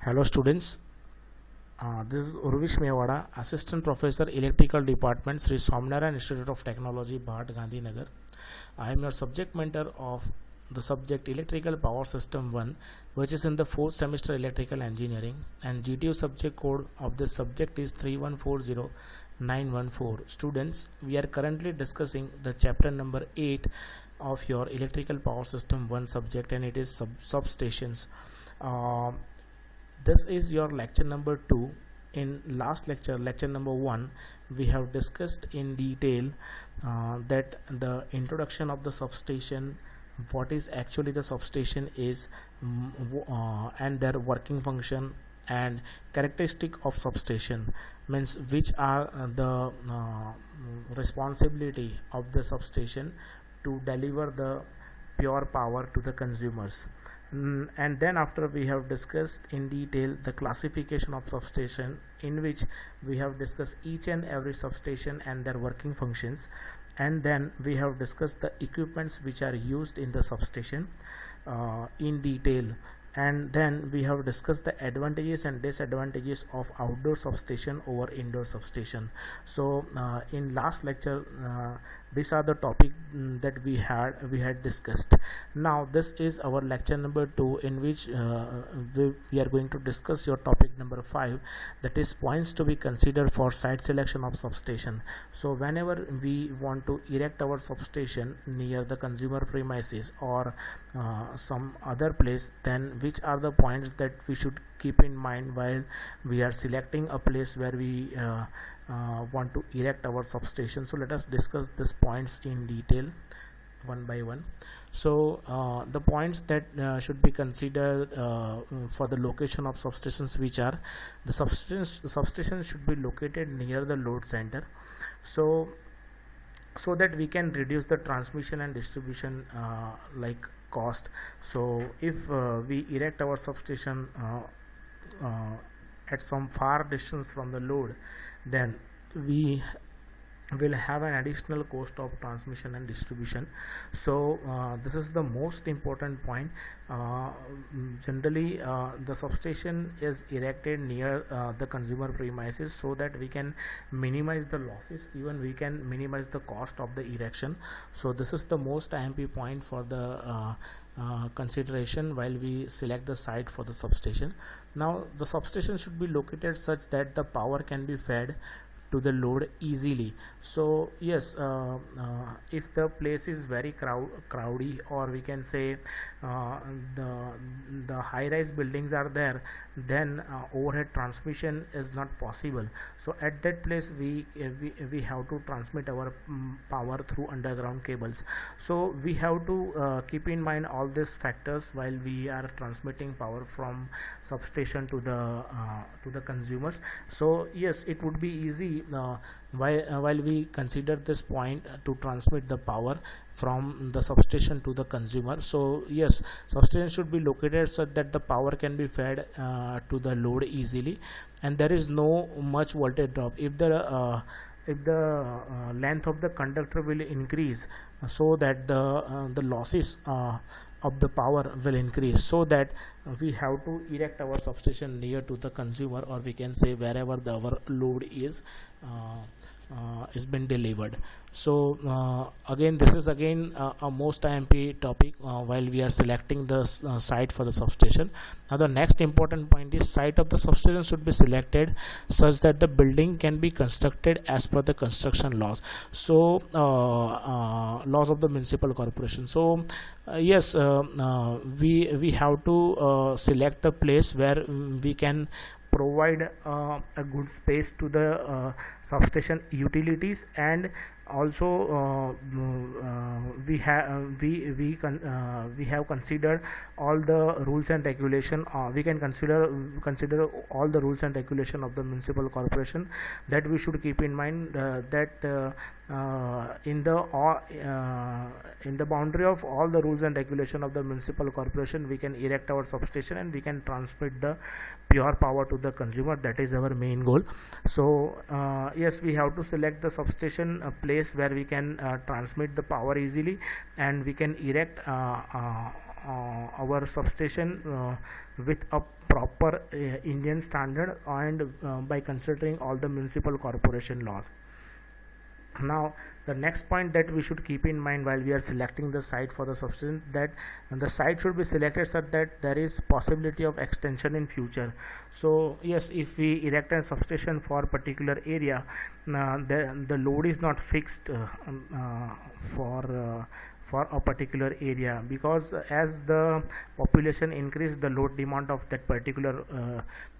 Hello students, this is Urvish Mewada, Assistant Professor Electrical Department, Sri Swaminarayan Institute of Technology, Bhat, Gandhinagar. I am your subject mentor of the subject Electrical Power System 1, which is in the 4th semester Electrical Engineering, and GTU subject code of this subject is 3140914. Students, we are currently discussing the chapter number 8 of your Electrical Power System 1 subject, and it is substations. This is your lecture number 2. In last lecture number 1, we have discussed in detail that the introduction of the substation, what is actually the substation is, and their working function and characteristic of substation, means which are the responsibility of the substation to deliver the pure power to the consumers. And then after we have discussed in detail the classification of substation, in which we have discussed each and every substation and their working functions, and then we have discussed the equipments which are used in the substation in detail, and then we have discussed the advantages and disadvantages of outdoor substation over indoor substation. So in last lecture these are the topic that we had discussed. Now this is our lecture number 2, in which we are going to discuss your topic number 5, that is points to be considered for site selection of substation. So whenever we want to erect our substation near the consumer premises or some other place, then which are the points that we should keep in mind while we are selecting a place where we want to erect our substation. So let us discuss these points in detail one by one. So the points that should be considered for the location of substations, which are the substation should be located near the load center, so that we can reduce the transmission and distribution cost. So if we erect our substation at some far distance from the load, then we will have an additional cost of transmission and distribution. So this is the most important point. Generally the substation is erected near the consumer premises, so that we can minimize the losses, even we can minimize the cost of the erection. So this is the most IMP point for the consideration while we select the site for the substation. Now the substation should be located such that the power can be fed to the load easily. So yes, if the place is very crowdy, or we can say the high-rise buildings are there, then overhead transmission is not possible. So at that place we have to transmit our power through underground cables. So we have to keep in mind all these factors while we are transmitting power from substation to the consumers. So yes, it would be easy while we consider this point to transmit the power from the substation to the consumer. So yes, substation should be located such that the power can be fed to the load easily, and there is no much voltage drop. If the length of the conductor will increase, so that the losses of the power will increase, so that we have to erect our substation near to the consumer, or we can say wherever our load is been delivered. So again, this is again a most IMP topic while we are selecting the site for the substation. Now the next important point is site of the substation should be selected such that the building can be constructed as per the construction laws. So laws of the municipal corporation. So yes, we have to select the place where we can provide a good space to the substation utilities, and also we have considered all the rules and regulation. We can consider all the rules and regulation of the municipal corporation, that we should keep in mind that in the boundary of all the rules and regulation of the municipal corporation, we can erect our substation and we can transmit the pure power to the consumer. That is our main goal. So yes, we have to select the substation place where we can transmit the power easily, and we can erect our substation with a proper Indian standard, and by considering all the municipal corporation laws. Now the next point that we should keep in mind while we are selecting the site for the substation, that the site should be selected such that there is possibility of extension in future. So yes, if we erect a substation for particular area, the load is not fixed for a particular area, because as the population increase, the load demand of that particular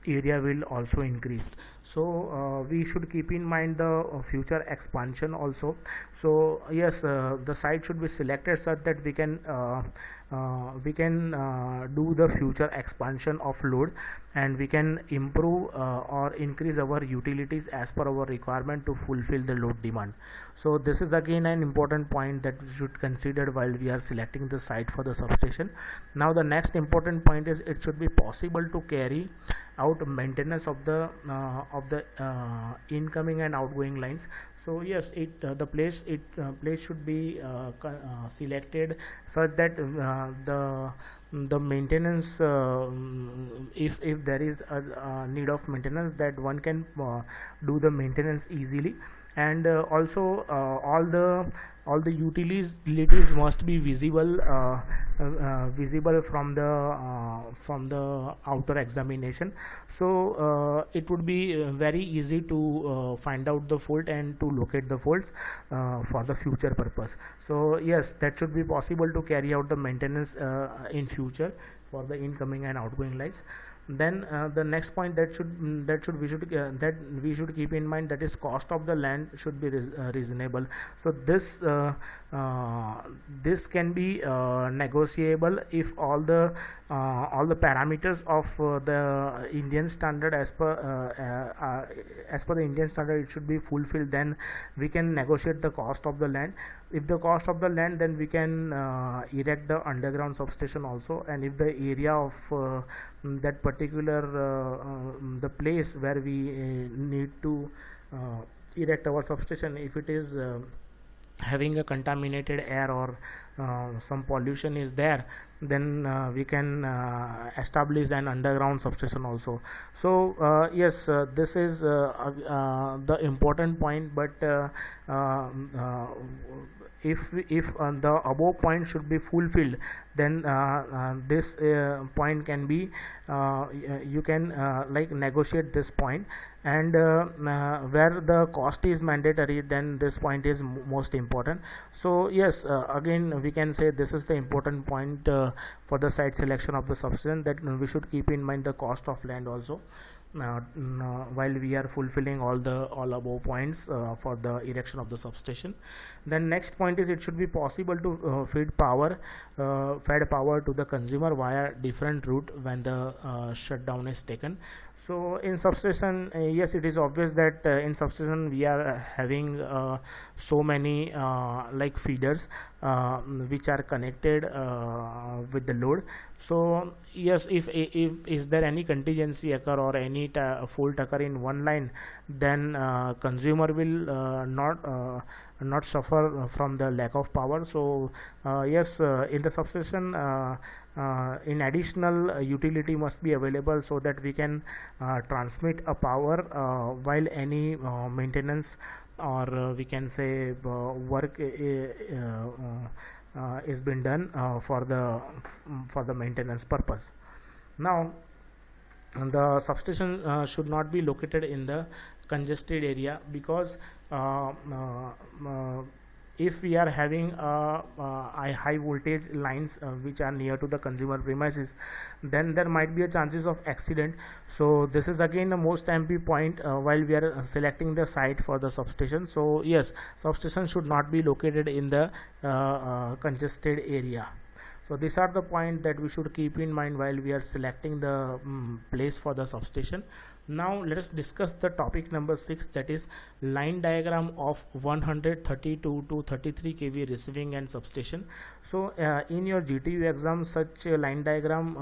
area will also increase. So we should keep in mind the future expansion also. So yes, the site should be selected such that we can do the future expansion of load, and we can improve or increase our utilities as per our requirement to fulfill the load demand. So this is again an important point that we should consider while we are selecting the site for the substation. Now the next important point is it should be possible to carry out maintenance of the incoming and outgoing lines. So yes, the place should be selected such that the maintenance, if there is a need of maintenance, that one can do the maintenance easily. And also all the utilities must be visible from the outer examination. So it would be very easy to find out the fault and to locate the faults for the future purpose. So yes, that should be possible to carry out the maintenance in future for the incoming and outgoing lines. Then the next point that we should keep in mind, that is cost of the land should be reasonable. So this can be negotiable if all the parameters of the Indian standard, as per the Indian standard, it should be fulfilled. Then we can negotiate the cost of the land. If the cost of the land, then we can erect the underground substation also. And if the area of that particular the place where we need to erect our substation, if it is having a contaminated air or some pollution is there, then we can establish an underground substation also. So yes, this is the important point. But if the above point should be fulfilled, then this point can be you can like negotiate this point. And where the cost is mandatory, then this point is most important. So yes, again we can say this is the important point for the site selection of the substation, that we should keep in mind the cost of land also while we are fulfilling all above points for the erection of the substation. Then next point is it should be possible to fed power to the consumer via different route when the shutdown is taken. So in substation, yes, it is obvious that in substation we are having so many like feeders which are connected with the load. So yes, if is there any contingency occur or any fault occur in one line, then consumer will not suffer from the lack of power. So yes, in the substation in additional utility must be available, so that we can transmit a power while any maintenance, or we can say work is been done for the maintenance purpose. Now the substation should not be located in the congested area, because if we are having high voltage lines which are near to the consumer premises, then there might be a chances of accident. So this is again the most MP point while we are selecting the site for the substation. So yes, substation should not be located in the congested area. So these are the points that we should keep in mind while we are selecting the place for the substation. Now let us discuss the topic number 6, that is line diagram of 132 to 33 kV receiving and substation. So in your GTU exam, such a line diagram,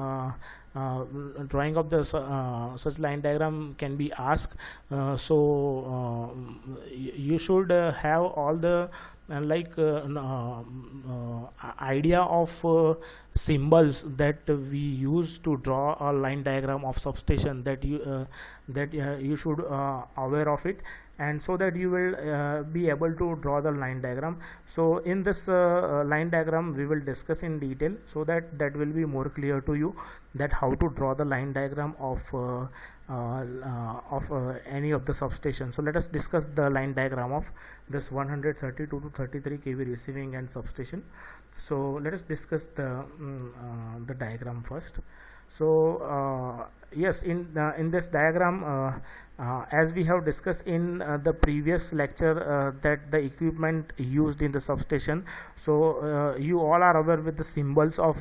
drawing of the such line diagram can be asked. You should have all the idea of symbols that we use to draw a line diagram of substation, that you should aware of it, and so that you will be able to draw the line diagram. So in this line diagram we will discuss in detail, so that will be more clear to you that how to draw the line diagram of any of the substation. So let us discuss the line diagram of this 132 to 33 kV receiving and substation. So let us discuss the diagram first. So yes, in this diagram, as we have discussed in the previous lecture, that the equipment used in the substation, so you all are aware with the symbols of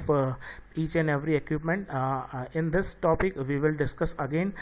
each and every equipment. In this topic we will discuss again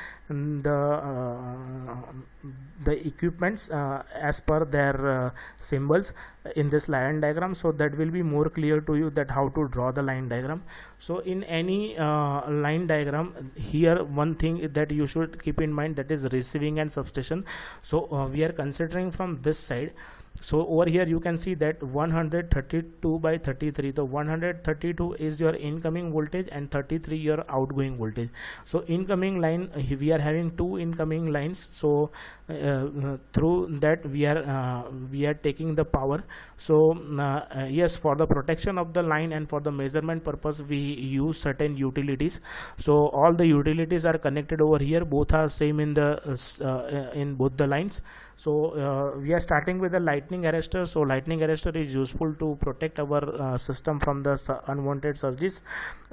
the equipments as per their symbols in this line diagram, so that will be more clear to you that how to draw the line diagram. So in any line diagram, here one thing that you should keep in mind, that is receiving and substation. So we are considering from this side. So over here you can see that 132 by 33, the 132 is your incoming voltage and 33 your outgoing voltage. So incoming line, we are having two incoming lines, so through that we are taking the power. So yes, for the protection of the line and for the measurement purpose we use certain utilities. So all the utilities are connected over here, both are same in the in both the lines. So we are starting with the lightning arrestor. So lightning arrestor is useful to protect our system from the unwanted surges,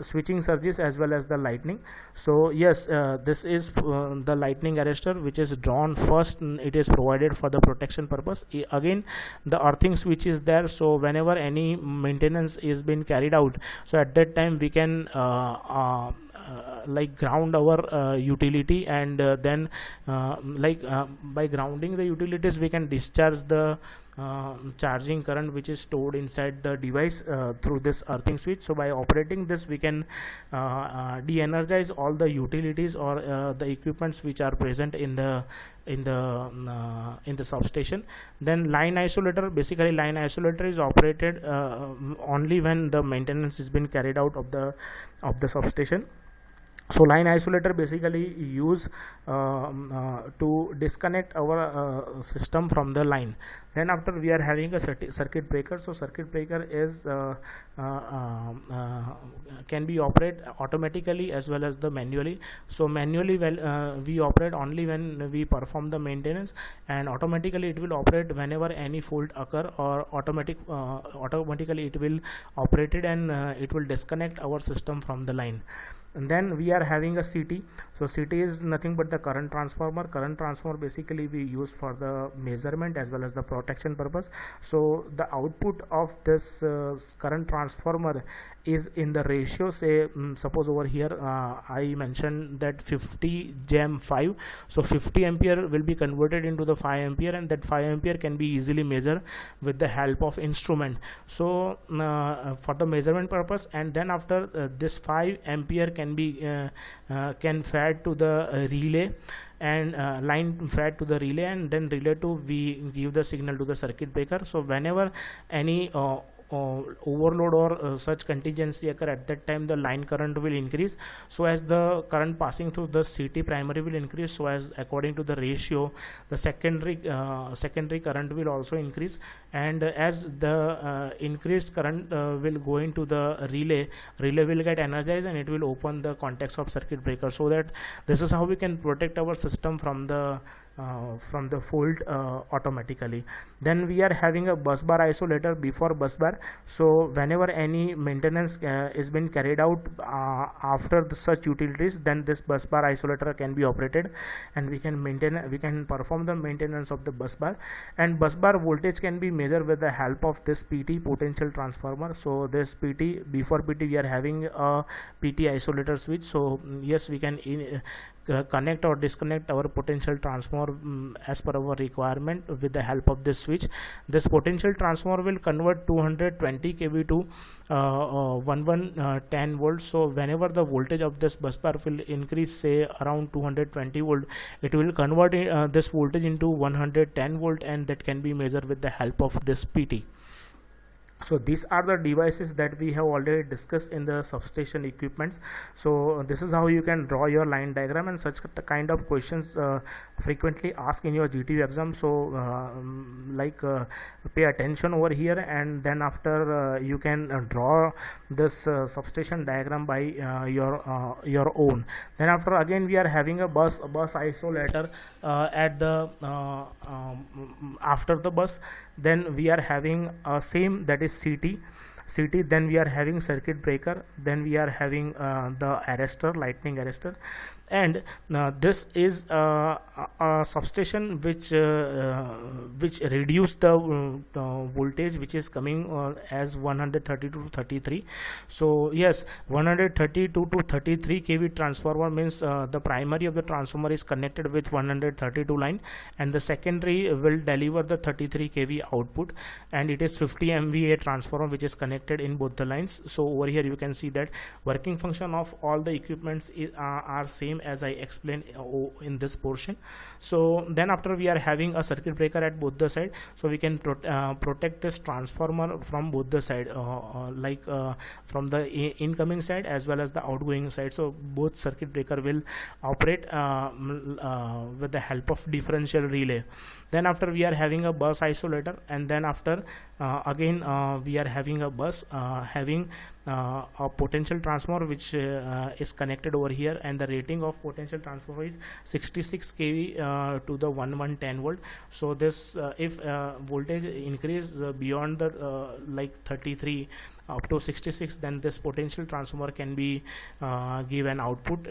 switching surges, as well as the lightning. So yes, this is the lightning arrestor which is drawn first. It is provided for the protection purpose. Again, the earthing switch is there, so whenever any maintenance is being carried out, so at that time we can ground our utility, and then by grounding the utilities we can discharge the charging current which is stored inside the device through this earthing switch. So by operating this we can de-energize all the utilities or the equipments which are present in the substation. Then line isolator, basically line isolator is operated only when the maintenance has been carried out of the substation. So line isolator basically use to disconnect our system from the line. Then after we are having a circuit breaker. So circuit breaker is can be operated automatically as well as the manually. So manually we operate only when we perform the maintenance, and automatically it will operate whenever any fault occur, or automatically it will operate it, and it will disconnect our system from the line. And then we are having a CT. So CT is nothing but the current transformer. Current transformer basically we use for the measurement as well as the protection purpose. So the output of this current transformer is in the ratio, say suppose over here I mentioned that 50 Jam 5. So 50 ampere will be converted into the 5 ampere, and that 5 ampere can be easily measured with the help of instrument. So for the measurement purpose, and then after this 5 ampere can be can fed to the relay, and line fed to the relay, and then relay to we give the signal to the circuit breaker. So whenever any overload or such contingency occur, at that time the line current will increase, so as the current passing through the CT primary will increase, so as according to the ratio the secondary current will also increase, and as the increased current will go into the relay will get energized, and it will open the contacts of circuit breaker. So that this is how we can protect our system from the fault automatically. Then we are having a bus bar isolator. Before bus bar, So whenever any maintenance is been carried out after such utilities, then this bus bar isolator can be operated, and we can perform the maintenance of the bus bar. And bus bar voltage can be measured with the help of this PT, potential transformer. So this PT, before PT we are having a PT isolator switch. So yes, we can connect or disconnect our potential transformer as per our requirement with the help of this switch. This potential transformer will convert 220 kV to 1110 volts. So whenever the voltage of this bus bar will increase, say around 220 volt, it will convert this voltage into 110 volt, and that can be measured with the help of this PT. So these are the devices that we have already discussed in the substation equipments. So this is how you can draw your line diagram, and such kind of questions frequently asked in your GTU exam. So pay attention over here, and then after you can draw this substation diagram by your own. Then after, again we are having a bus isolator at the after the bus. Then we are having a same, that is CT. Then we are having circuit breaker, then we are having the arrestor, lightning arrestor. And this is a substation which reduce the voltage which is coming as 132 to 33. So yes, 132 to 33 kV transformer means the primary of the transformer is connected with 132 line, and the secondary will deliver the 33 kV output, and it is 50 MVA transformer which is connected in both the lines. So over here you can see that working function of all the equipments are same as I explained in this portion. So then after, we are having a circuit breaker at both the side, so we can protect this transformer from both the side, from the incoming side as well as the outgoing side. So both circuit breaker will operate with the help of differential relay. Then after, we are having a bus isolator, and then after again we are having a bus having a potential transformer which is connected over here, and the rating of potential transformer is 66 kV to the 1110 volt. So this if voltage increase beyond the 33 up to 66, then this potential transformer can be give an output,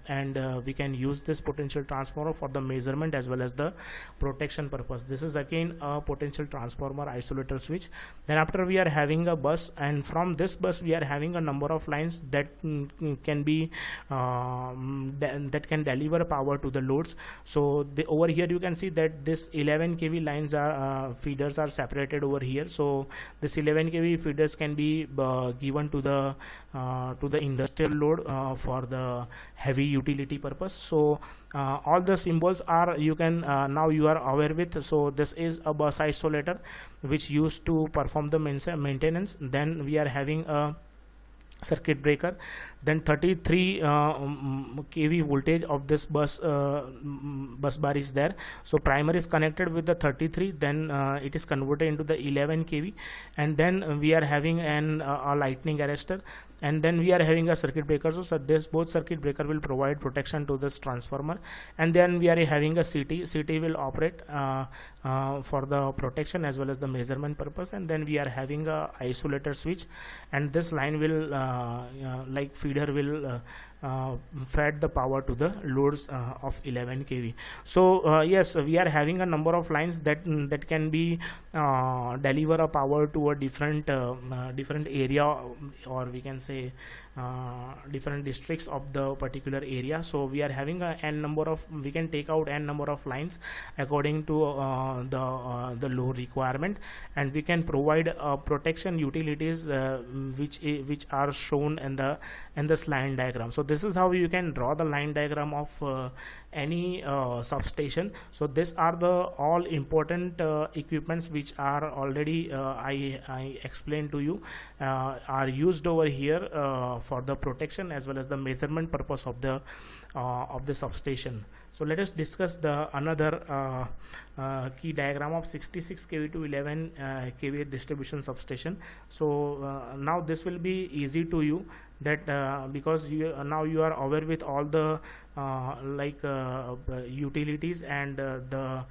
and we can use this potential transformer for the measurement as well as the protection purpose. This is again a potential transformer isolator switch. Then after, we are having a bus, and from this bus we are having a number of lines that can be that can deliver power to the loads. So over here you can see that this 11 kV lines are feeders are separated over here. So this 11 kV feeders can be given to the industrial load for the heavy utility purpose. So all the symbols are, you can now you are aware with. So this is a bus isolator which used to perform the maintenance. Then we are having a circuit breaker, then 33 kV voltage of this bus bar is there. So primary is connected with the 33, then it is converted into the 11 kV, and then we are having a lightning arrestor, and then we are having a circuit breaker. So this both circuit breaker will provide protection to this transformer, and then we are having a CT will operate for the protection as well as the measurement purpose, and then we are having a isolator switch, and this line will like feeder will fed the power to the loads of 11 kV. So yes, we are having a number of lines that can be deliver a power to a different area, or we can say different districts of the particular area. So we are having a n number of, we can take out n number of lines according to the load requirement, and we can provide protection utilities which are shown in the line diagram. So this is how you can draw the line diagram of any substation. So these are the all important equipments which are already I explained to you are used over here for the protection as well as the measurement purpose of the substation. So let us discuss the another key diagram of 66 kV to 11 kV distribution substation. So now this will be easy to you. that because you now you are aware with all the utilities and the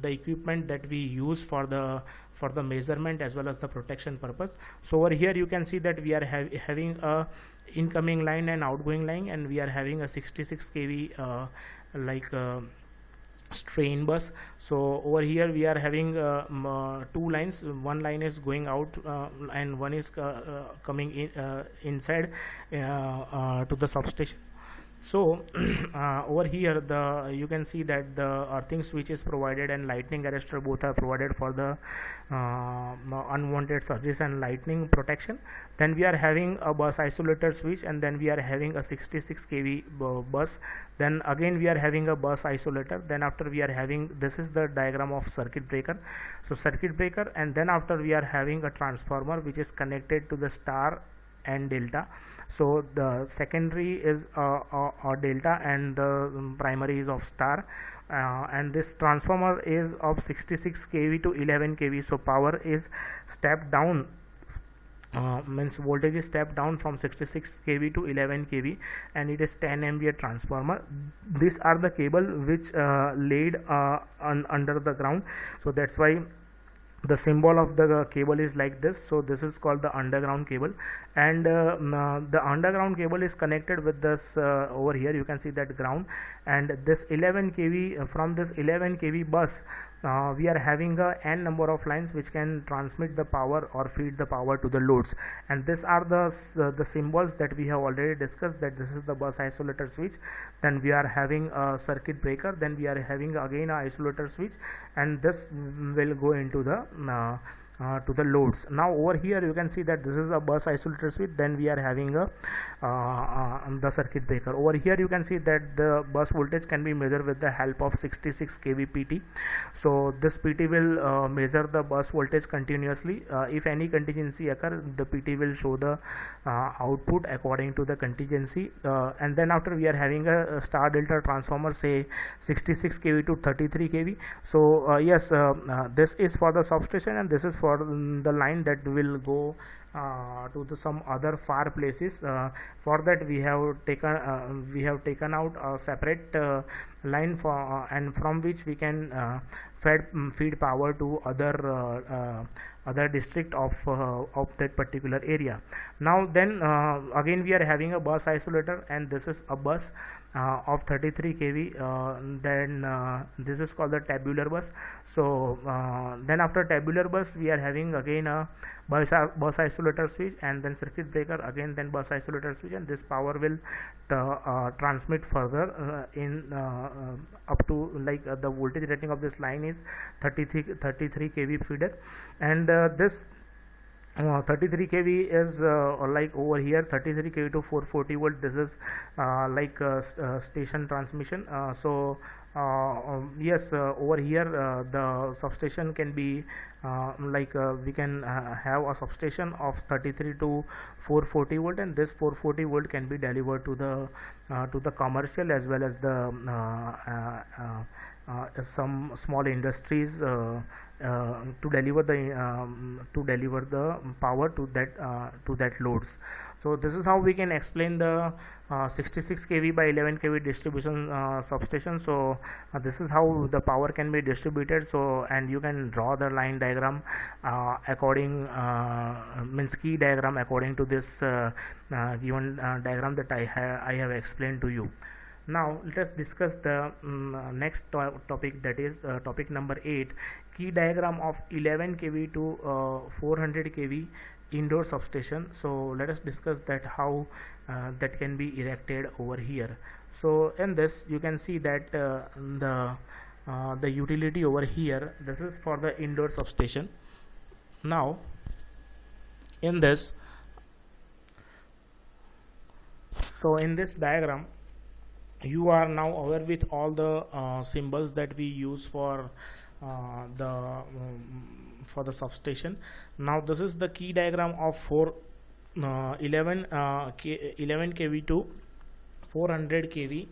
equipment that we use for the measurement as well as the protection purpose. So over here you can see that we are having a incoming line and outgoing line, and we are having a 66 kV strain bus. So over here we are having two lines. One line is going out and one is coming in inside to the substation. So over here you can see that the earthing switch is provided and lightning arrestor both are provided for the unwanted surges and lightning protection. Then we are having a bus isolator switch, and then we are having a 66 kV bus. Then again we are having a bus isolator. Then after we are having, this is the diagram of circuit breaker. So circuit breaker, and then after we are having a transformer which is connected to the star and delta. So the secondary is delta and the primary is of star, and this transformer is of 66 kV to 11 kV. So power is stepped down, means voltage is stepped down from 66 kV to 11 kV, and it is 10 MVA transformer. These are the cable which laid under the ground. So that's why the symbol of the cable is like this. So this is called the underground cable, and the underground cable is connected with this over here you can see that ground, and this 11 kV, from this 11 kV bus we are having a n number of lines which can transmit the power or feed the power to the loads. And these are the symbols that we have already discussed, that this is the bus isolator switch, then we are having a circuit breaker, then we are having again a isolator switch, and this will go into the to the loads. Now over here you can see that this is a bus isolator switch, then we are having a the circuit breaker. Over here you can see that the bus voltage can be measured with the help of 66 kV PT. So this PT will measure the bus voltage continuously. If any contingency occur, the PT will show the output according to the contingency, and then after we are having a star delta transformer, say 66 kV to 33 kV. So yes, this is for the substation, and this is for the line that will go to some other far places. For that we have taken out a separate line for and from which we can feed power to other district of that particular area. Now then again we are having a bus isolator, and this is a bus of 33 kV. Then this is called the tabular bus. So then after tabular bus we are having again a bus isolator switch, and then circuit breaker again, then bus isolator switch, and this power will transmit further in up to the voltage rating of this line is 33 kV feeder, and this 33 kV is like over here 33 kV to 440 volt. This is station transmission. So yes, over here the substation can be we can have a substation of 33 to 440 volt, and this 440 volt can be delivered to the commercial as well as the some small industries to deliver the power to that loads. So this is how we can explain the 66 kV by 11 kV distribution substation. So this is how the power can be distributed. So, and you can draw the line diagram according means key diagram according to this given diagram that I have explained to you. Now let us discuss the next topic, that is topic number 8, key diagram of 11 kV to 400 kV indoor substation. So let us discuss that how that can be erected over here. So in this you can see that the utility over here, this is for the indoor substation. Now in this, so in this diagram you are now aware with all the symbols that we use for the substation. Now this is the key diagram of 11 kV to 400 kV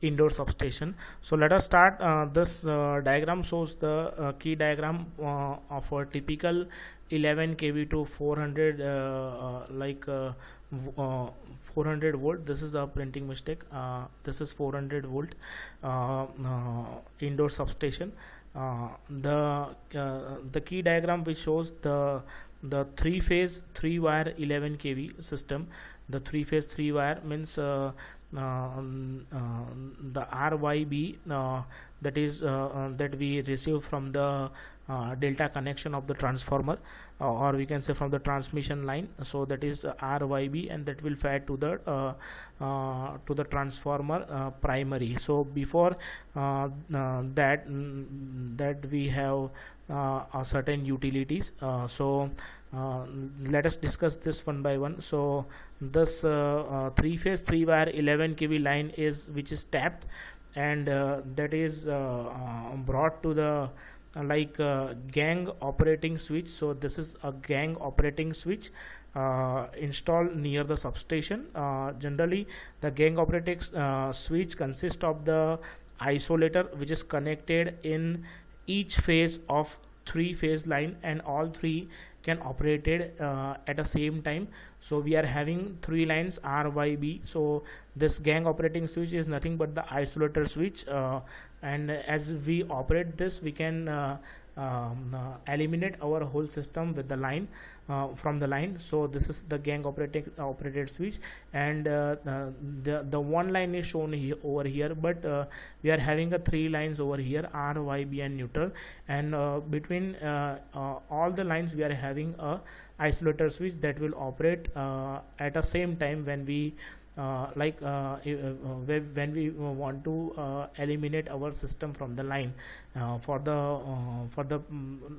indoor substation. So let us start. This diagram shows the key diagram of a typical 11 kV to 400 400 volt. This is a printing mistake. This is 400 volt indoor substation. The key diagram which shows the three phase 3 wire 11 kV system. The 3 phase 3 wire means the RYB that is that we receive from the delta connection of the transformer, or we can say from the transmission line. So that is RYB, and that will fed to the transformer primary. So before that we have a certain utilities. Let us discuss this one by one. So this 3 phase 3 wire 11 kV line is which is tapped, and that is brought to the gang operating switch. So this is a gang operating switch installed near the substation. Generally the gang operating switch consists of the isolator which is connected in each phase of 3 phase line, and all three can operated at the same time. So we are having 3 lines RYB. So this gang operating switch is nothing but the isolator switch, and as we operate this, we can eliminate our whole system with the line from the line. So this is the gang operated switch, and the one line is shown here over here, but we are having a 3 lines over here, R, Y, B and neutral, and between all the lines we are having a isolator switch that will operate at the same time when we when we want to eliminate our system from the line for the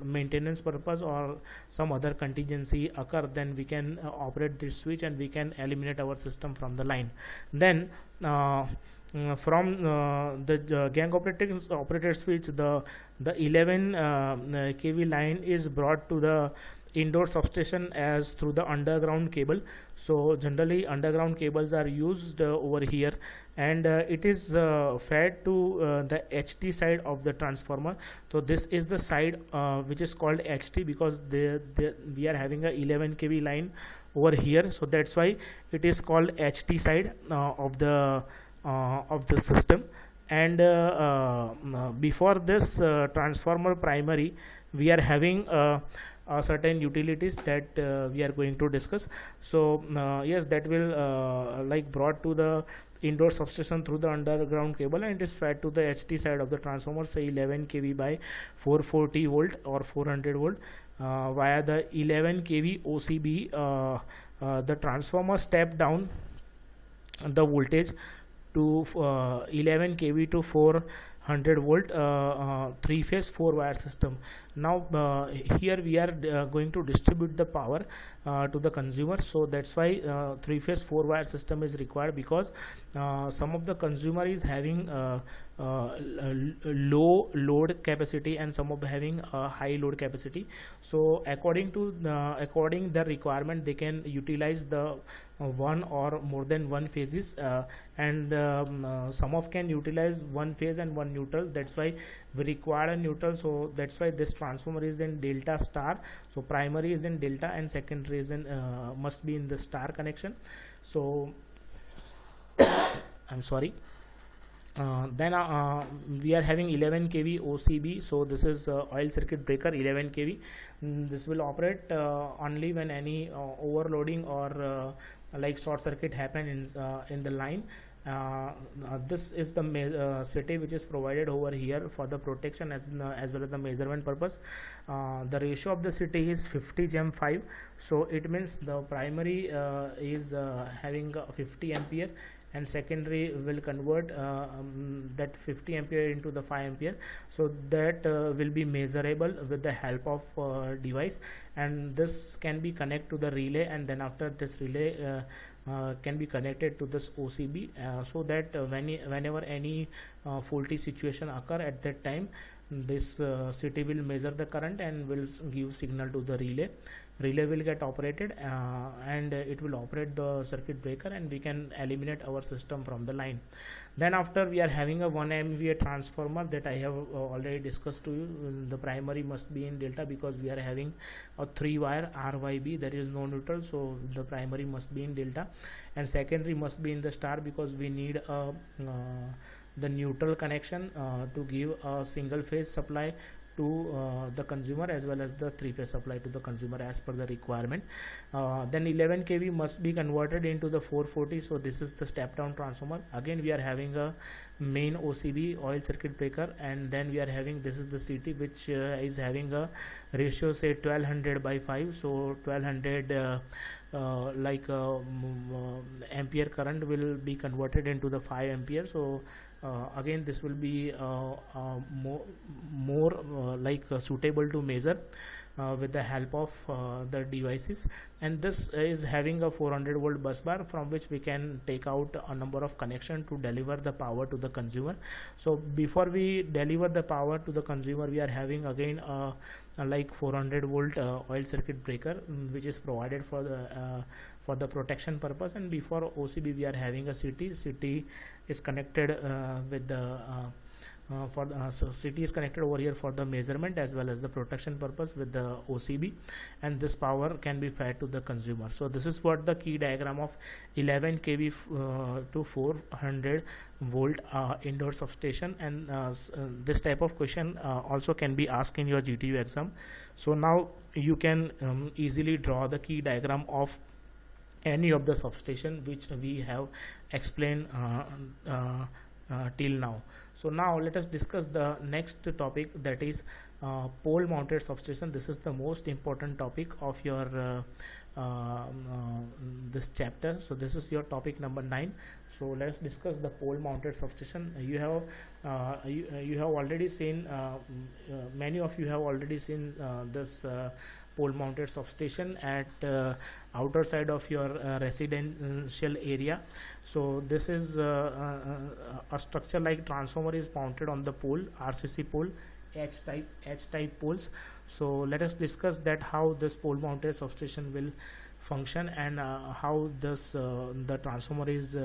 maintenance purpose or some other contingency occur, then we can operate this switch and we can eliminate our system from the line. Then from the gang operated switch, the 11 kV line is brought to the indoor substation as through the underground cable. So generally underground cables are used over here, and it is fed to the HT side of the transformer. So this is the side which is called HT, because we are having a 11 kV line over here, so that's why it is called HT side of the system. And before this transformer primary, we are having certain utilities that we are going to discuss. So yes, that will brought to the indoor substation through the underground cable, and it is fed to the HT side of the transformer, say 11 kV by 440 volt or 400 volt via the 11 kV OCB. The transformer step down the voltage to 11 kV to 400 volt 3 phase 4 wire system. Now here we are going to distribute the power to the consumer. So that's why 3 phase 4 wire system is required, because some of the consumer is having low load capacity and some of having high load capacity. So according the requirement, they can utilize the one or more than one phases, and some of can utilize one phase and one neutral. That's why we require a neutral. So that's why this transformer is in delta star. So primary is in delta and secondary is in must be in the star connection. So I'm sorry. Then we are having 11 kV OCB. So this is oil circuit breaker 11 kV. This will operate only when any overloading or short circuit happen in the line. This is the city which is provided over here for the protection as well as the measurement purpose. The ratio of the city is 50 gem 5. So it means the primary is having 50 ampere, and secondary will convert that 50 ampere into the 5 ampere. So that will be measurable with the help of device, and this can be connected to the relay, and then after this relay can be connected to this OCB, so that whenever any faulty situation occur, at that time this CT will measure the current and will give signal to the relay will get operated, and it will operate the circuit breaker, and we can eliminate our system from the line. Then after, we are having a 1 MVA transformer that I have already discussed to you. The primary must be in delta because we are having a 3-wire RYB, there is no neutral, so the primary must be in delta, and secondary must be in the star because we need the neutral connection to give a single phase supply to the consumer as well as the 3-phase supply to the consumer as per the requirement. Then 11 kV must be converted into the 440, so this is the step down transformer. Again, we are having a main OCB, oil circuit breaker, and then we are having, this is the CT, which is having a ratio say 1200/5, so 1200 ampere current will be converted into the 5 ampere. So again, this will be more suitable to measure with the help of the devices. And this is having a 400 volt bus bar from which we can take out a number of connection to deliver the power to the consumer. So before we deliver the power to the consumer, we are having again like 400 volt oil circuit breaker, which is provided for the protection purpose. And before OCB, we are having a CT is connected with the so CT is connected over here for the measurement as well as the protection purpose with the OCB, and this power can be fed to the consumer. So this is what the key diagram of 11 kV to 400 volt indoor substation. And this type of question also can be asked in your GTU exam. So now you can easily draw the key diagram of any of the substation which we have explained till now. So now let us discuss the next topic, that is pole mounted substation. This is the most important topic of your this chapter. So this is your topic number 9. So let's discuss the pole mounted substation. You have already seen, many of you have already seen this pole mounted substation at outer side of your residential area. So this is a structure like transformer is mounted on the pole, RCC pole, H type poles. So let us discuss that how this pole mounted substation will function, and how this the transformer is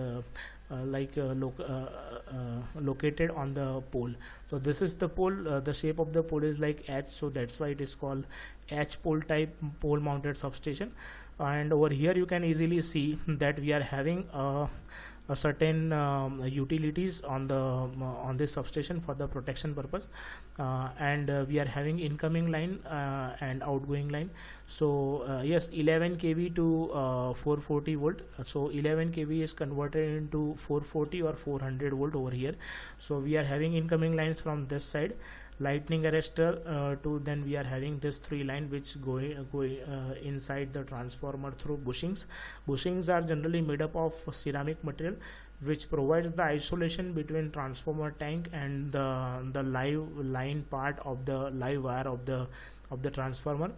located on the pole. So this is the pole, the shape of the pole is like H, so that's why it is called H pole type pole mounted substation. And over here you can easily see that we are having a certain utilities on this substation for the protection purpose, and we are having incoming line and outgoing line. So yes, 11 kV to 440 volt. So 11 kV is converted into 440 or 400 volt over here. So we are having incoming lines from this side, lightning arrestor to, then we are having this 3 line which go inside the transformer through bushings. Bushings are generally made up of ceramic material which provides the isolation between transformer tank and the live line part of the live wire of the transformer.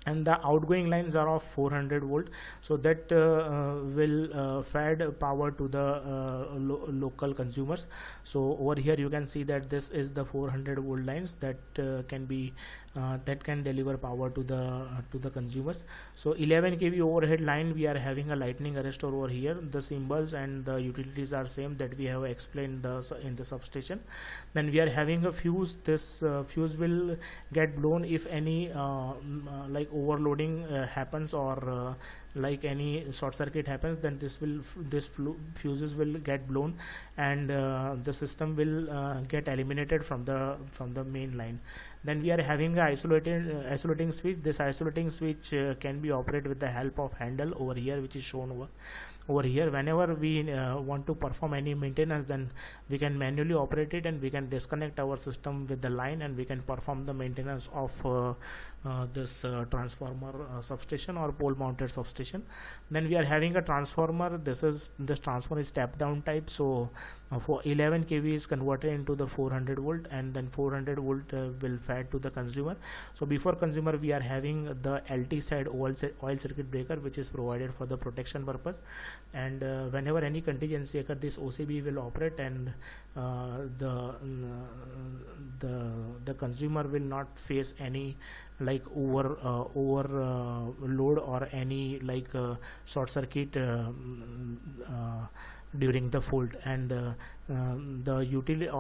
And the outgoing lines are of 400 volt, so that will fed power to the local consumers. So over here you can see that this is the 400 volt lines that can deliver power to the consumers. So 11 kV overhead line, we are having a lightning arrestor over here. The symbols and the utilities are same that we have explained in the substation. Then we are having a fuse. This fuse will get blown if any like overloading happens, or like any short circuit happens, then this fuses will get blown, and the system will get eliminated from the main line. Then we are having a isolating switch. This isolating switch can be operated with the help of handle over here, which is shown over here. Whenever we want to perform any maintenance, then we can manually operate it, and we can disconnect our system with the line, and we can perform the maintenance of this transformer substation or pole mounted substation. Then we are having a transformer. This transformer is step down type. So for 11 kV is converted into the 400 volt, and then 400 volt will fed to the consumer. So before consumer, we are having the LT side oil circuit breaker, which is provided for the protection purpose. and whenever any contingency occurs, this OCB will operate, and uh, the the consumer will not face any like overload or any like short circuit during the fault, and all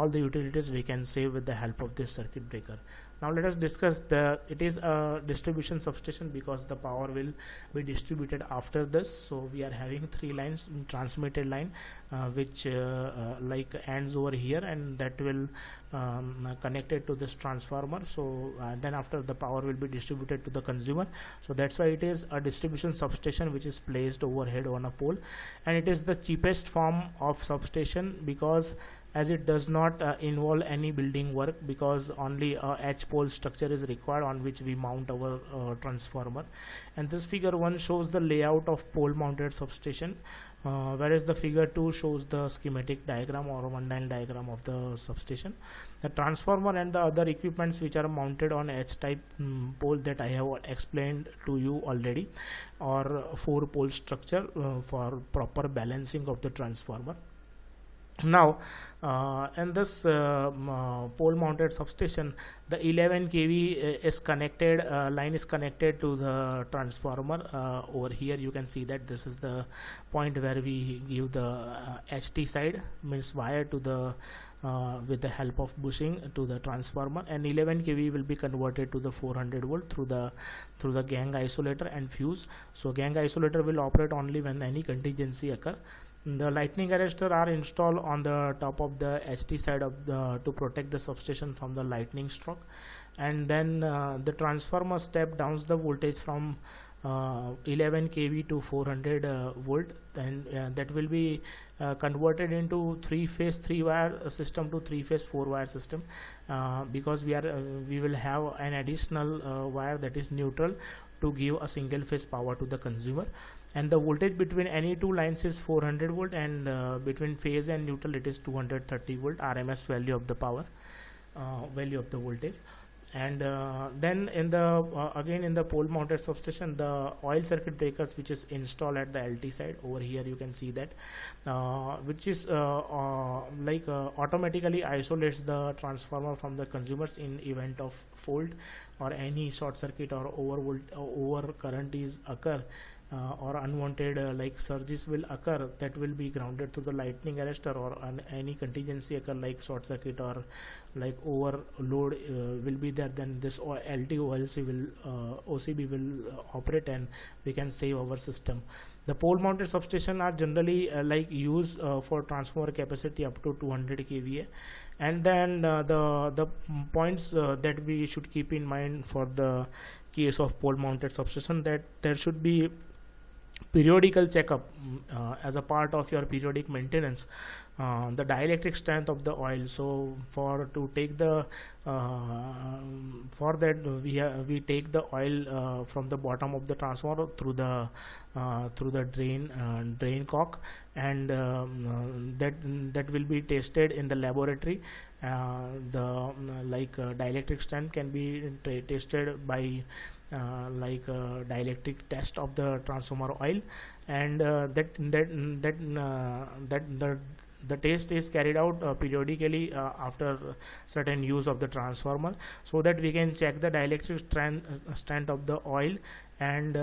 the utilities we can save with the help of this circuit breaker. Now let us discuss it is a distribution substation because the power will be distributed after this. So we are having three lines, transmitted line which like ends over here, and that will connected to this transformer. So then after the power will be distributed to the consumer. So that's why it is a distribution substation which is placed overhead on a pole, and it is the cheapest form of substation because as it does not involve any building work, because only a H pole structure is required on which we mount our transformer. And this figure 1 shows the layout of pole mounted substation, whereas the figure 2 shows the schematic diagram or one line diagram of the substation. The transformer and the other equipments which are mounted on H type pole that I have explained to you already, or 4 pole structure for proper balancing of the transformer. Now in this pole mounted substation, the 11 kV is connected, line is connected to the transformer. Over here you can see that this is the point where we give the HT side, means wire to the with the help of bushing to the transformer, and 11 kV will be converted to the 400 volt through the gang isolator and fuse. So gang isolator will operate only when any contingency occur. The lightning arrestor are installed on the top of the HT side of to protect the substation from the lightning stroke, and then the transformer step downs the voltage from 11 kV to 400 volt, and that will be converted into 3-phase 3-wire system to 3-phase 4-wire system, because we will have an additional wire that is neutral to give a single phase power to the consumer. And the voltage between any two lines is 400 volt, and between phase and neutral it is 230 volt RMS value of the power, value of the voltage. And then in the again in the pole mounted substation, the oil circuit breakers which is installed at the LT side, over here you can see that, which is automatically isolates the transformer from the consumers in event of fault or any short circuit or over current is occur, or unwanted like surges will occur, that will be grounded to the lightning arrestor, or any contingency occur like short circuit or like overload will be there, then this LT OLC will OCB will operate, and we can save our system. The pole mounted substation are generally like used for transformer capacity up to 200 kVA. And then the points that we should keep in mind for the case of pole mounted substation, that there should be periodical checkup as a part of your periodic maintenance, the dielectric strength of the oil. So for to take the for that we take the oil from the bottom of the transformer through the drain cock, and that will be tested in the laboratory. The dielectric strength can be tested by dielectric test of the transformer oil, and the test is carried out periodically after certain use of the transformer, so that we can check the dielectric strength of the oil, and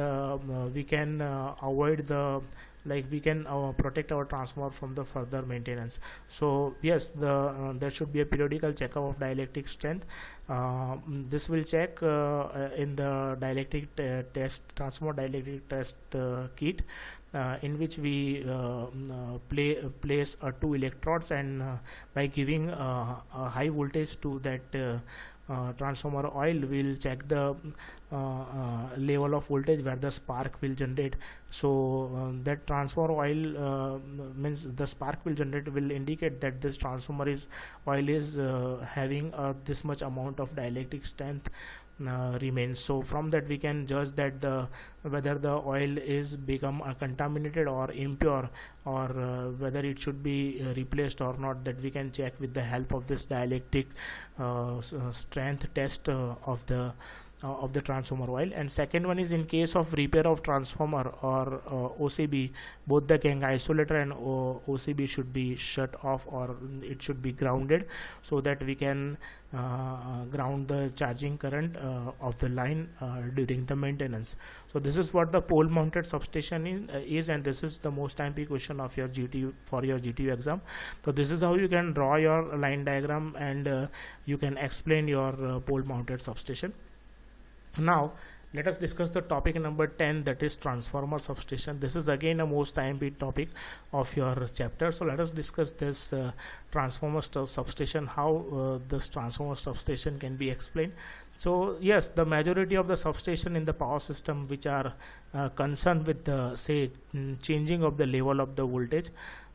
we can avoid the we can protect our transformer from the further maintenance. So yes, there should be a periodical checkup of dielectric strength. This will check in the dielectric test, transformer dielectric test kit, in which we place 2 electrodes, and by giving a high voltage to that transformer oil, will check the level of voltage where the spark will generate. So that transformer oil means the spark will generate, will indicate that this transformer oil is having this much amount of dielectric strength remains. So from that we can judge that whether the oil is become contaminated or impure, or whether it should be replaced or not, that we can check with the help of this dielectric strength test of the of the transformer oil. And second one is in case of repair of transformer or OCB, both the gang isolator and OCB should be shut off, or it should be grounded, so that we can ground the charging current of the line during the maintenance. So this is what the pole mounted substation is, and this is the most timely question of your GTU for your GTU exam. So this is how you can draw your line diagram, and you can explain your pole mounted substation. Now let us discuss the topic number 10, that is transformer substation. This is again a most time-beat topic of your chapter. So let us discuss this transformer substation, how this transformer substation can be explained. So yes, the majority of the substation in the power system which are concerned with the changing of the level of the voltage,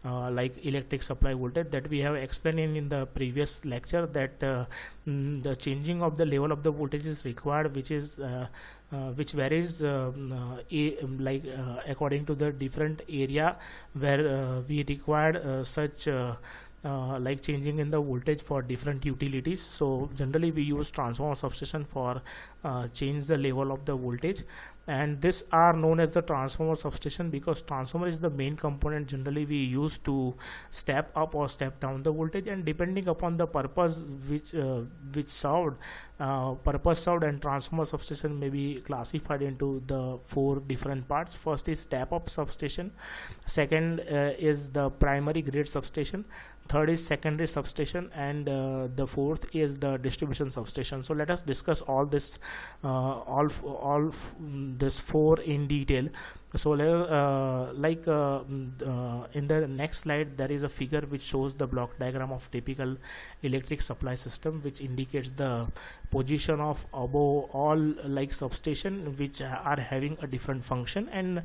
like electric supply voltage, that we have explained in the previous lecture, that the changing of the level of the voltage is required, which varies according to the different area where we require such like changing in the voltage for different utilities. So generally we use transformer substation for change the level of the voltage, and this are known as the transformer substation because transformer is the main component generally we use to step up or step down the voltage, and depending upon the purpose which served, and transformer substation may be classified into the 4 different parts. First is step up substation, second is the primary grade substation, third is secondary substation, and the fourth is the distribution substation. So let us discuss all this this 4 in detail. So in the next slide there is a figure which shows the block diagram of typical electric supply system, which indicates the position of above all like substation which are having a different function, and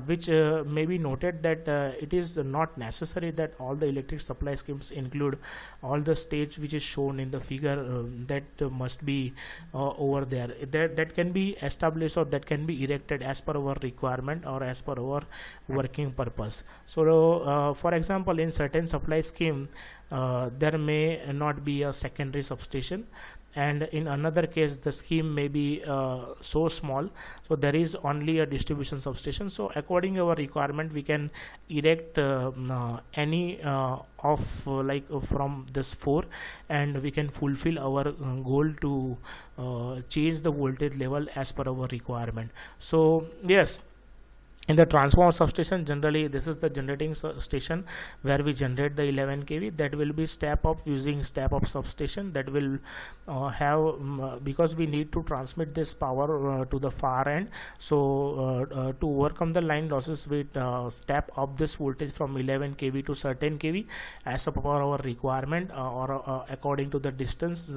which may be noted that it is not necessary that all the electric supply schemes include all the stage which is shown in the figure that must be over there. That can be established or that can be erected as per our requirement or as per our working purpose. So for example, in certain supply scheme there may not be a secondary substation, and in another case the scheme may be so small, so there is only a distribution substation. So according to our requirement we can erect any from this 4, and we can fulfill our goal to change the voltage level as per our requirement. So yes, in the transformer substation generally this is the generating station where we generate the 11 kV. That will be step up using step up substation, that will have because we need to transmit this power to the far end. So to overcome the line losses, we step up this voltage from 11 kV to certain kV as per our requirement or according to the distance,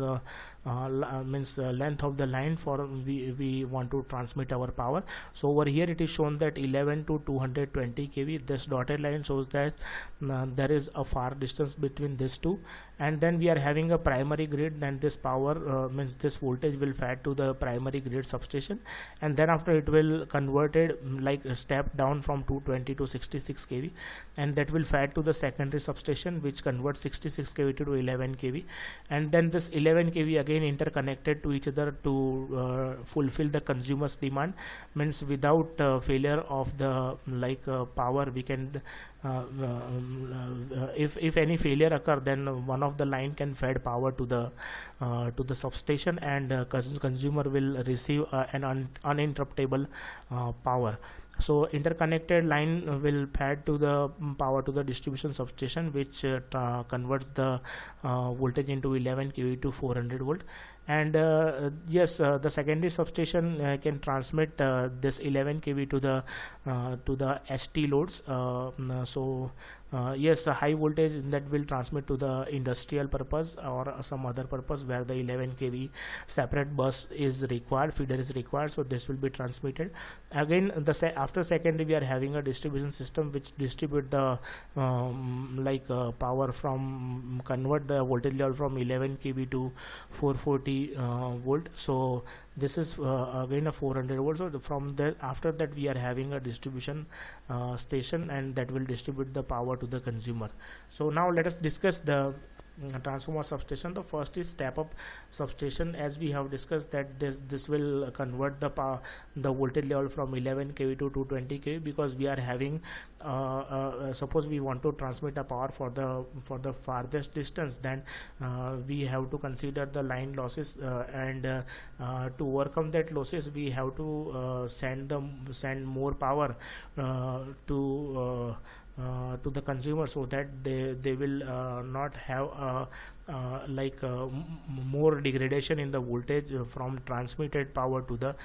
means length of the line for we want to transmit our power. So over here it is shown that 11 to 220 kV. This dotted line shows that there is a far distance between these two, and then we are having a primary grid. Then this power means this voltage will fed to the primary grid substation, and then after it will converted like a step down from 220 to 66 kV, and that will fed to the secondary substation which converts 66 kV to 11 kV, and then this 11 kV again interconnected to each other to fulfill the consumer's demand. Means without failure of the power, we can if any failure occur, then one of the line can fed power to the substation, and consumer will receive an uninterruptible power. So interconnected line will fed to the power to the distribution substation, which converts the voltage into 11 kV to 400 volt. And yes, the secondary substation can transmit this 11 kV to the ST loads. So yes, a high voltage that will transmit to the industrial purpose or some other purpose where the 11 kV separate bus is required, feeder is required. So this will be transmitted. Again, after secondary we are having a distribution system which distribute the power from convert the voltage level from 11 kV to 440 volt. So this is again a 400 volt. So from there, after that we are having a distribution station, and that will distribute the power to the consumer. So now let us discuss the transformer substation. The first is step up substation. As we have discussed that this will convert the power, the voltage level from 11 kV to 220 kV, because we are having suppose we want to transmit a power for the farthest distance, then we have to consider the line losses, and to overcome that losses we have to send more power to the consumer, so that they will not have more degradation in the voltage from transmitted power to the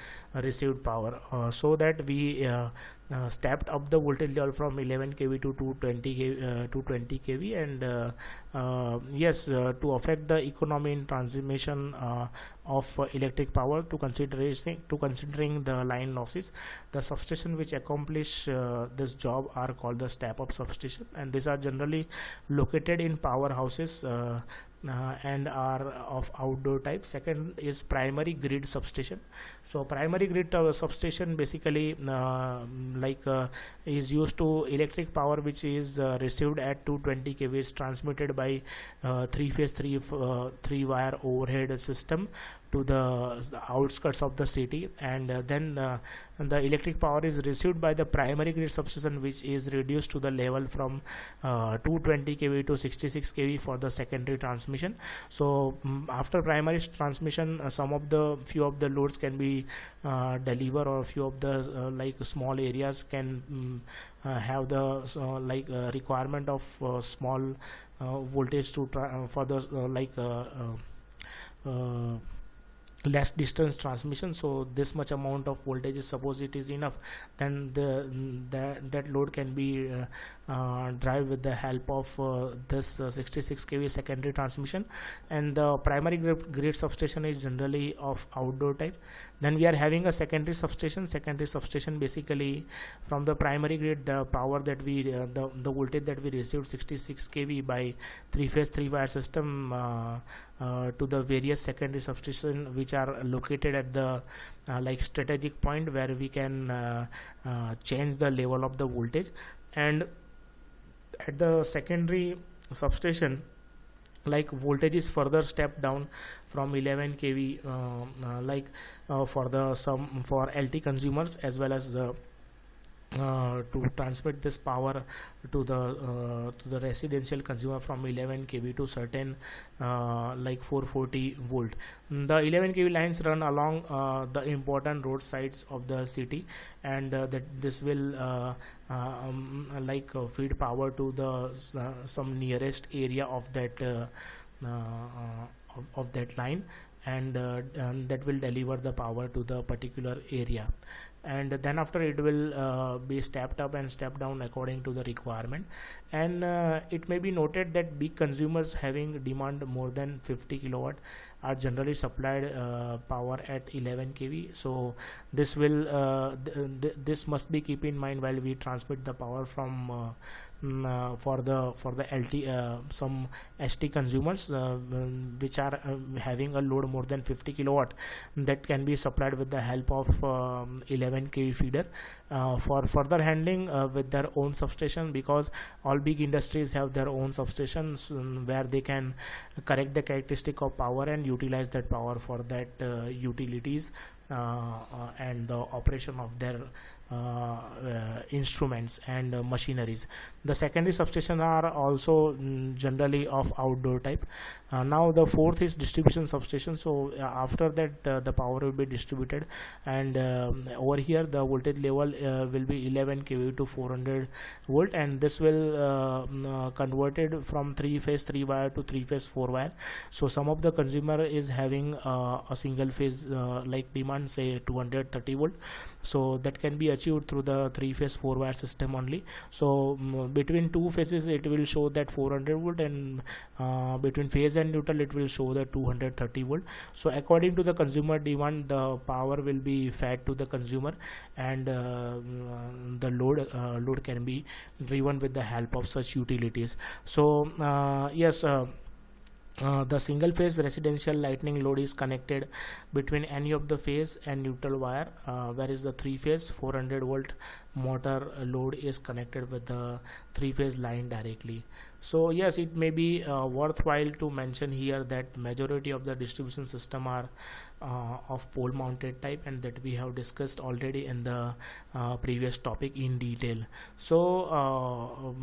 received power, so that we stepped up the voltage level from 11 kV to 220 kV. And yes, to affect the economy in transmission of electric power, to considering the line losses, the substation which accomplish this job are called the step up substation, and these are generally located in powerhouses and are of outdoor type. Second is primary grid substation. So primary grid substation basically is used to electric power which is received at 220 kV, is transmitted by three phase three wire overhead system to the outskirts of the city, and then the electric power is received by the primary grid substation, which is reduced to the level from 220 kV to 66 kV for the secondary transmission. So after primary transmission, few of the loads can be delivered, or few of the small areas can have the requirement of small voltage to for the less distance transmission. So this much amount of voltage, suppose it is enough, then that load can be drive with the help of this 66 kV secondary transmission. And the primary grid substation is generally of outdoor type. Then we are having a secondary substation. Secondary substation, basically from the primary grid, the power that we the voltage that we received 66 kV by three phase three wire system to the various secondary substation which are located at the strategic point, where we can change the level of the voltage. And at the secondary substation, voltage is further stepped down from 11 kV for LT consumers, as well as to transmit this power to the residential consumer from 11 kV to certain 440 volt. The 11 kV lines run along the important roadsides of the city, and that this will feed power to the some nearest area of that of that line, and that will deliver the power to the particular area. And then after it will be stepped up and stepped down according to the requirement. And it may be noted that big consumers having demand more than 50 kilowatt are generally supplied power at 11 kV. So this will this must be keep in mind while we transmit the power from for the LT some ST consumers which are having a load more than 50 kilowatt, that can be supplied with the help of 11 kV feeder for further handling with their own substation, because all big industries have their own substations where they can correct the characteristic of power and utilize that power for that utilities and the operation of their instruments and machineries. The secondary substation are also generally of outdoor type. Now the fourth is distribution substation. So after that the power will be distributed, and over here the voltage level will be 11 kV to 400 volt, and this will converted from three phase three wire to three phase four wire. So some of the consumer is having a single phase demand, say 230 volt, so that can be achieved through the three phase four wire system only. So between two phases it will show that 400 volt, and between phase and neutral it will show the 230 volt. So according to the consumer demand, the power will be fed to the consumer, and the load can be driven with the help of such utilities. So yes, The single phase residential lightning load is connected between any of the phase and neutral wire, whereas the three phase 400 volt motor load is connected with the three phase line directly. So yes, it may be worthwhile to mention here that majority of the distribution system are of pole mounted type, and that we have discussed already in the previous topic in detail. So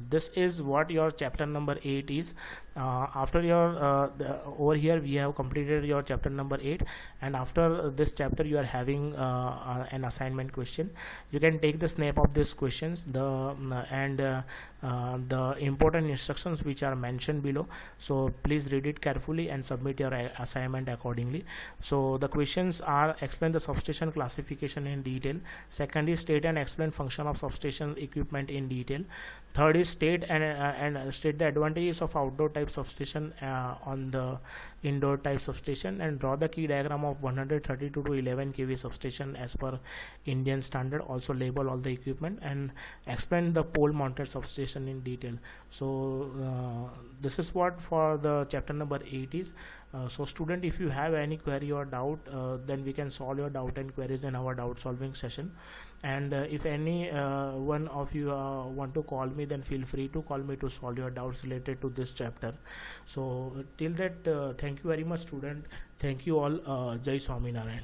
this is what your chapter number 8 is. After your over here we have completed your chapter number 8, and after this chapter you are having an assignment question. You can take the snap of these questions, the important instructions which are mentioned below. So please read it carefully and submit your assignment accordingly. So the questions are: explain the substation classification in detail. Second is state and explain function of substation equipment in detail. Third is state and state the advantages of outdoor type substation on the indoor type substation, and draw the key diagram of 132 to 11 kV substation as per Indian standard. Also label all the equipment and explain the pole mounted substation in detail. So this is what for the chapter number 8 is. So student, if you have any query or doubt, then we can solve your doubt and queries in our doubt solving session. And if any one of you want to call me, then feel free to call me to solve your doubts related to this chapter. So till that, thank you very much student. Thank you all. Jai Swaminarayan.